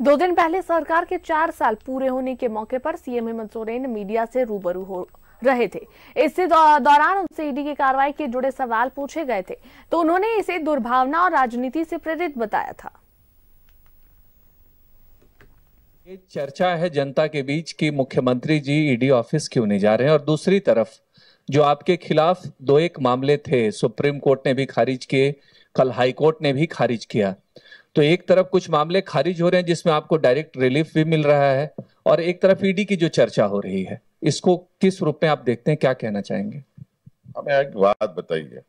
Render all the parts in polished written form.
2 दिन पहले सरकार के 4 साल पूरे होने के मौके पर सीएम हेमंत सोरेन मीडिया से रूबरू हो रहे थे। इसी दौरान उनसे ईडी की कार्रवाई के जुड़े सवाल पूछे गए थे, तो उन्होंने इसे दुर्भावना और राजनीति से प्रेरित बताया था। ये चर्चा है जनता के बीच कि मुख्यमंत्री जी ईडी ऑफिस क्यों नहीं जा रहे हैं, और दूसरी तरफ जो आपके खिलाफ 2-1 मामले थे, सुप्रीम कोर्ट ने भी खारिज किए, कल हाई कोर्ट ने भी खारिज किया। तो एक तरफ कुछ मामले खारिज हो रहे हैं जिसमें आपको डायरेक्ट रिलीफ भी मिल रहा है, और एक तरफ ईडी की जो चर्चा हो रही है, इसको किस रूप में आप देखते हैं, क्या कहना चाहेंगे? हमें एक बात बताइए,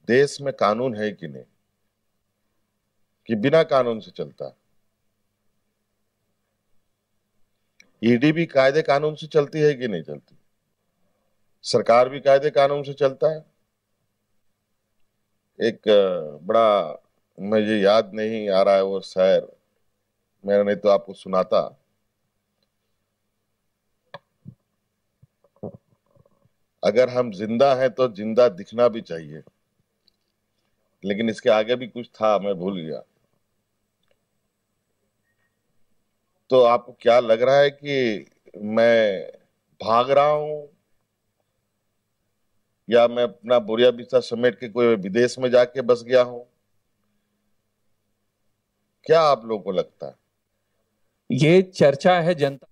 देश में कानून है कि नहीं, कि बिना कानून से चलता है? ईडी भी कायदे कानून से चलती है कि नहीं चलती? सरकार भी कायदे कानून से चलता है। एक बड़ा, मुझे याद नहीं आ रहा है वो शायर, मैंने नहीं तो आपको सुनाता। अगर हम जिंदा हैं तो जिंदा दिखना भी चाहिए, लेकिन इसके आगे भी कुछ था, मैं भूल गया। तो आपको क्या लग रहा है कि मैं भाग रहा हूं, या मैं अपना बोरिया बिस्तर समेट के कोई विदेश में जाके बस गया हूं? क्या आप लोगों को लगता है? ये चर्चा है जनता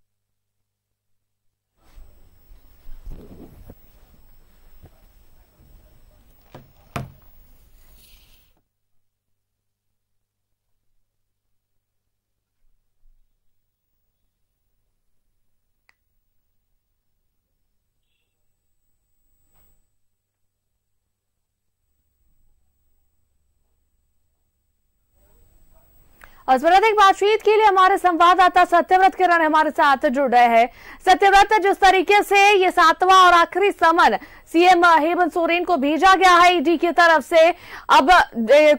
और इस पर अधिक बातचीत के लिए हमारे संवाददाता सत्यव्रत किरण हमारे साथ जुड़ रहे हैं। सत्यव्रत, जिस तरीके से ये 7वां और आखिरी समन सीएम हेमंत सोरेन को भेजा गया है ईडी की तरफ से, अब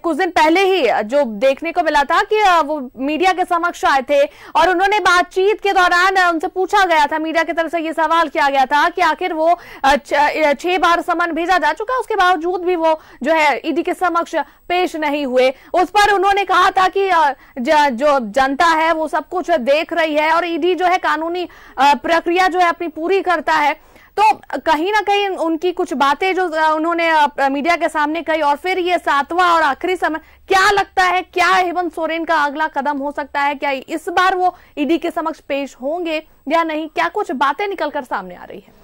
कुछ दिन पहले ही जो देखने को मिला था कि वो मीडिया के समक्ष आए थे और उन्होंने बातचीत के दौरान उनसे पूछा गया था, मीडिया की तरफ से ये सवाल किया गया था कि आखिर वो 6 बार समन भेजा जा चुका, उसके बावजूद भी वो जो है ईडी के समक्ष पेश नहीं हुए। उस पर उन्होंने कहा था कि जो जनता है वो सब कुछ देख रही है और ईडी जो है कानूनी प्रक्रिया जो है अपनी पूरी करता है। तो कहीं ना कहीं उनकी कुछ बातें जो उन्होंने मीडिया के सामने कही, और फिर ये 7वां और आखिरी समय, क्या लगता है क्या हेमंत सोरेन का अगला कदम हो सकता है? क्या इस बार वो ईडी के समक्ष पेश होंगे या नहीं? क्या कुछ बातें निकलकर सामने आ रही है?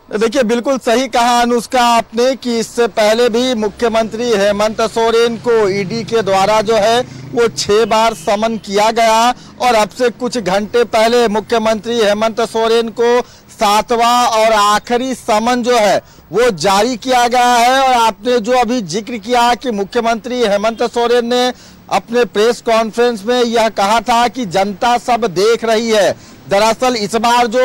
देखिए, बिल्कुल सही कहा अनुष्का आपने कि इससे पहले भी मुख्यमंत्री हेमंत सोरेन को ईडी के द्वारा जो है वो 6 बार समन किया गया, और अब से कुछ घंटे पहले मुख्यमंत्री हेमंत सोरेन को 7वां और आखिरी समन जो है वो जारी किया गया है। और आपने जो अभी जिक्र किया कि मुख्यमंत्री हेमंत सोरेन ने अपने प्रेस कॉन्फ्रेंस में यह कहा था कि जनता सब देख रही है। दरअसल इस बार जो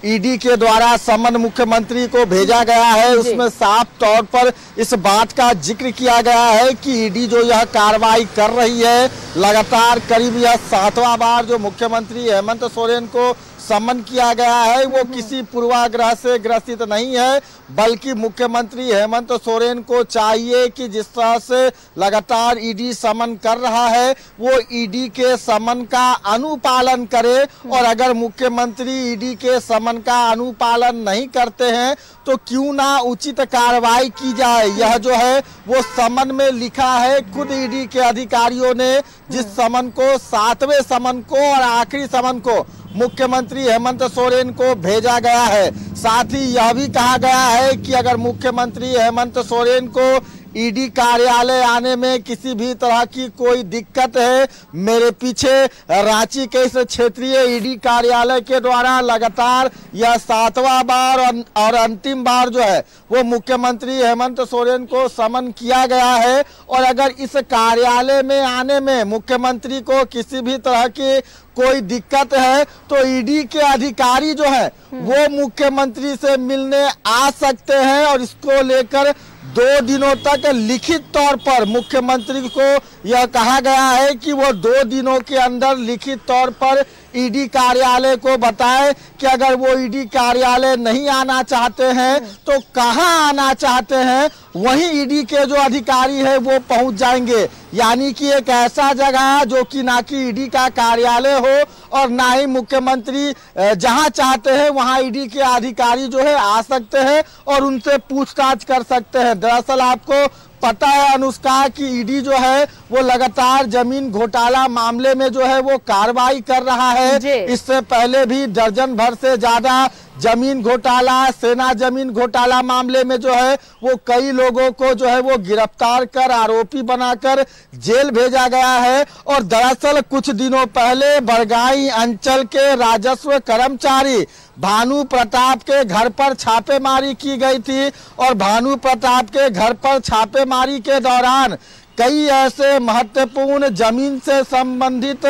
ईडी के द्वारा समन मुख्यमंत्री को भेजा गया है, उसमें साफ तौर पर इस बात का जिक्र किया गया है कि ईडी जो यह कार्रवाई कर रही है, लगातार करीब यह 7वां बार जो मुख्यमंत्री हेमंत सोरेन को समन किया गया है, वो किसी पूर्वाग्रह से ग्रसित नहीं है, बल्कि मुख्यमंत्री हेमंत सोरेन को चाहिए कि जिस तरह से लगातार ईडी समन कर रहा है वो ईडी के समन का अनुपालन करे, और अगर मुख्यमंत्री ईडी के समन का अनुपालन नहीं करते हैं तो क्यों ना उचित कार्रवाई की जाए। यह जो है वो समन में लिखा है, खुद ईडी के अधिकारियों ने जिस समन को 7वें समन को और आखिरी समन को मुख्यमंत्री हेमंत सोरेन को भेजा गया है। साथ ही यह भी कहा गया है कि अगर मुख्यमंत्री हेमंत सोरेन को ईडी कार्यालय आने में किसी भी तरह की कोई दिक्कत है, मेरे पीछे रांची के इस क्षेत्रीय ईडी कार्यालय के द्वारा लगातार यह 7वां बार और अंतिम बार जो है वो मुख्यमंत्री हेमंत सोरेन को समन किया गया है, और अगर इस कार्यालय में आने में मुख्यमंत्री को किसी भी तरह की कोई दिक्कत है तो ईडी के अधिकारी जो है वो मुख्यमंत्री से मिलने आ सकते हैं, और इसको लेकर 2 दिनों तक लिखित तौर पर मुख्यमंत्री को यह कहा गया है कि वो 2 दिनों के अंदर लिखित तौर पर ईडी कार्यालय को बताए कि अगर वो ईडी कार्यालय नहीं आना चाहते हैं तो कहां आना चाहते हैं, वहीं ईडी के जो अधिकारी है वो पहुंच जाएंगे। यानी कि एक ऐसा जगह जो कि ना कि ईडी का कार्यालय हो और ना ही मुख्यमंत्री जहां चाहते हैं वहां ईडी के अधिकारी जो है आ सकते हैं और उनसे पूछताछ कर सकते हैं। दरअसल आपको पता है अनुष्का कि ईडी जो है वो लगातार जमीन घोटाला मामले में जो है वो कार्रवाई कर रहा है। इससे पहले भी दर्जन भर से ज्यादा जमीन घोटाला, सेना जमीन घोटाला मामले में जो है वो कई लोगों को जो है वो गिरफ्तार कर आरोपी बनाकर जेल भेजा गया है। और दरअसल कुछ दिनों पहले बरगाई अंचल के राजस्व कर्मचारी भानु प्रताप के घर पर छापेमारी की गई थी और भानु प्रताप के घर पर छापेमारी के दौरान कई ऐसे महत्वपूर्ण जमीन से संबंधित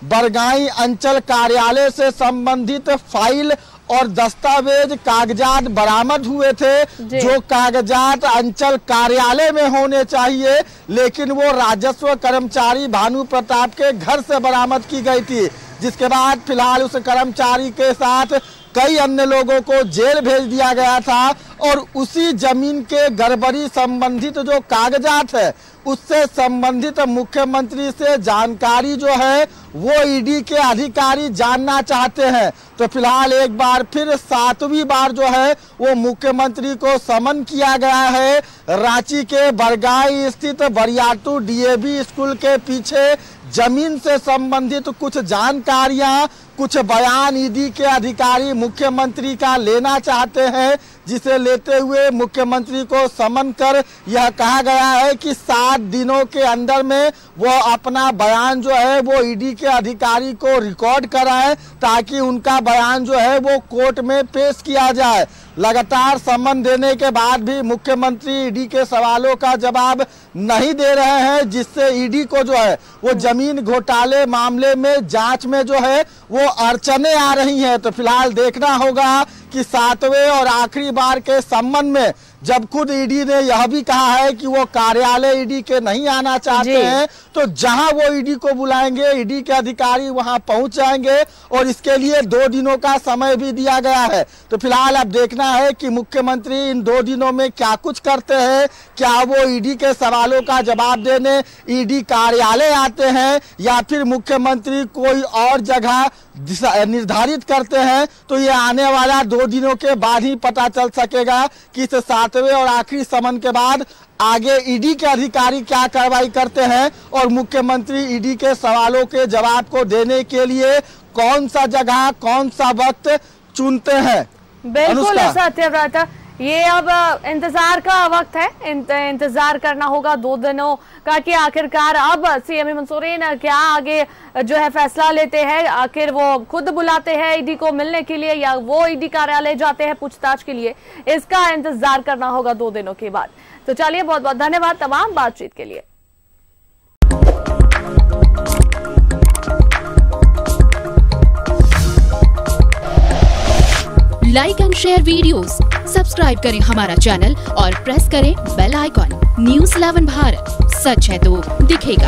बरगाई अंचल कार्यालय से संबंधित फाइल और दस्तावेज कागजात बरामद हुए थे, जो कागजात अंचल कार्यालय में होने चाहिए, लेकिन वो राजस्व कर्मचारी भानु प्रताप के घर से बरामद की गई थी। जिसके बाद फिलहाल उस कर्मचारी के साथ कई अन्य लोगों को जेल भेज दिया गया था और उसी जमीन के गड़बड़ी संबंधित जो कागजात है उससे संबंधित मुख्यमंत्री से जानकारी जो है वो ईडी के अधिकारी जानना चाहते हैं। तो फिलहाल एक बार फिर 7वीं बार जो है वो मुख्यमंत्री को समन किया गया है। रांची के बरगाई स्थित बरियातू डीएवी स्कूल के पीछे जमीन से संबंधित कुछ जानकारियां, कुछ बयान ईडी के अधिकारी मुख्यमंत्री का लेना चाहते हैं, जिसे लेते हुए मुख्यमंत्री को समन कर यह कहा गया है कि 7 दिनों के अंदर में वो अपना बयान जो है वो ईडी के अधिकारी को रिकॉर्ड कराएं ताकि उनका बयान जो है वो कोर्ट में पेश किया जाए। लगातार समन देने के बाद भी मुख्यमंत्री ईडी के सवालों का जवाब नहीं दे रहे हैं, जिससे ईडी को जो है वो जमीन घोटाले मामले में जांच में जो है वो अड़चने आ रही हैं। तो फिलहाल देखना होगा कि 7वें और आखिरी बार के संबंध में जब खुद ईडी ने यह भी कहा है कि वो कार्यालय ईडी के नहीं आना चाहते हैं, तो जहां वो ईडी को बुलाएंगे ईडी के अधिकारी वहां पहुंच जाएंगे और इसके लिए 2 दिनों का समय भी दिया गया है। तो फिलहाल अब देखना है कि मुख्यमंत्री इन 2 दिनों में क्या कुछ करते हैं। क्या वो ईडी के सवालों का जवाब देने ईडी कार्यालय आते हैं या फिर मुख्यमंत्री कोई और जगह निर्धारित करते हैं। तो ये आने वाला 2 दिनों के बाद ही पता चल सकेगा कि इस 7वें और आखिरी समन के बाद आगे ईडी के अधिकारी क्या कार्रवाई करते हैं और मुख्यमंत्री ईडी के सवालों के जवाब को देने के लिए कौन सा जगह, कौन सा वक्त चुनते हैं। बिल्कुल सत्यव्रत, ये अब इंतजार का वक्त है, इंतजार करना होगा 2 दिनों का कि आखिरकार अब सीएम हेमंत सोरेन क्या आगे जो है फैसला लेते हैं। आखिर वो खुद बुलाते हैं ईडी को मिलने के लिए या वो ईडी कार्यालय जाते हैं पूछताछ के लिए, इसका इंतजार करना होगा 2 दिनों के बाद। तो चलिए, बहुत बहुत धन्यवाद तमाम बातचीत के लिए। Like and share videos, subscribe करें हमारा चैनल और प्रेस करें बेल आइकॉन। न्यूज़ 11 भारत, सच है तो दिखेगा।